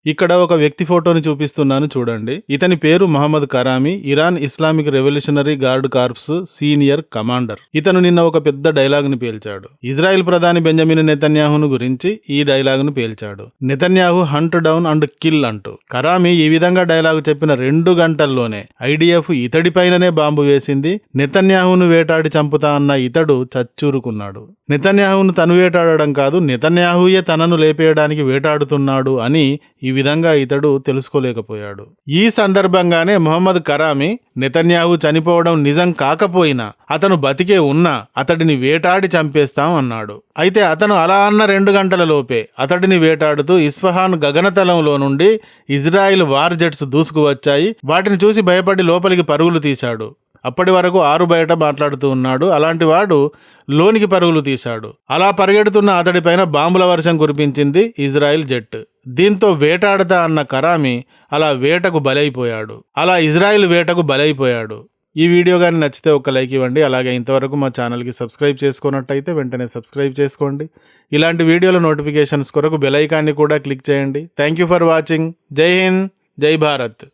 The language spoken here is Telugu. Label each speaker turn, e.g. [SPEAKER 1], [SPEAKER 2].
[SPEAKER 1] ఇక్కడ ఒక వ్యక్తి ఫోటోని చూపిస్తున్నాను చూడండి. ఇతని పేరు Mohammad Karami, Iran Islamic Revolutionary Guard Corps senior commander. ఇతను నిన్న ఒక పెద్ద డైలాగ్ ని పేల్చాడు. ఇజ్రాయెల్ ప్రధాని బెంజమిన్ నెతన్యాహును గురించి ఈ డైలాగ్ ను పేల్చాడు. Netanyahu hunt down and kill అంటూ. కరామి ఈ విధంగా డైలాగ్ చెప్పిన 2 గంటల్లోనే ఐడిఎఫ్ ఇతడిపైననే బాంబు వేసింది. నెతన్యాహును వేటాడి చంపుతా అన్న ఇతడు చచ్చూరుకున్నాడు. నెతన్యాహును తను వేటాడడం కాదు, నెతన్యాహుయే తనను లేపేయడానికి వేటాడుతున్నాడు అని ఈ విధంగా ఇతడు తెలుసుకోలేకపోయాడు. ఈ సందర్భంగానే మొహమ్మద్ కరామి నెతన్యాహు చనిపోవడం నిజం కాకపోయినా అతను బతికే ఉన్నా అతడిని వేటాడి చంపేస్తాం అన్నాడు. అయితే అతను అలా అన్న 2 గంటల లోపే అతడిని వేటాడుతూ ఇస్ఫహాన్ గగనతలంలో నుండి ఇజ్రాయిల్ వార్ జెట్స్ దూసుకువచ్చాయి. వాటిని చూసి భయపడి లోపలికి పరుగులు తీశాడు. అప్పటి వరకు ఆరు బయట మాట్లాడుతూ ఉన్నాడు. అలాంటి వాడు లోనికి పరుగులు తీశాడు. అలా పరిగెడుతున్న అతడిపైన బాంబుల వర్షం కురిపించింది ఇజ్రాయిల్ జెట్. దీంతో వేటాడతా అన్న కరామి అలా వేటకు బలైపోయాడు. అలా ఇజ్రాయిల్ వేటకు బలైపోయాడు. ఈ వీడియో కానీ నచ్చితే ఒక లైక్ ఇవ్వండి. అలాగే ఇంతవరకు మా ఛానల్కి సబ్స్క్రైబ్ చేసుకున్నట్టయితే వెంటనే సబ్స్క్రైబ్ చేసుకోండి. ఇలాంటి వీడియోల నోటిఫికేషన్స్ కొరకు బెల్ ఐకాన్ని కూడా క్లిక్ చేయండి. Thank you for watching. జై హింద్, జై భారత్.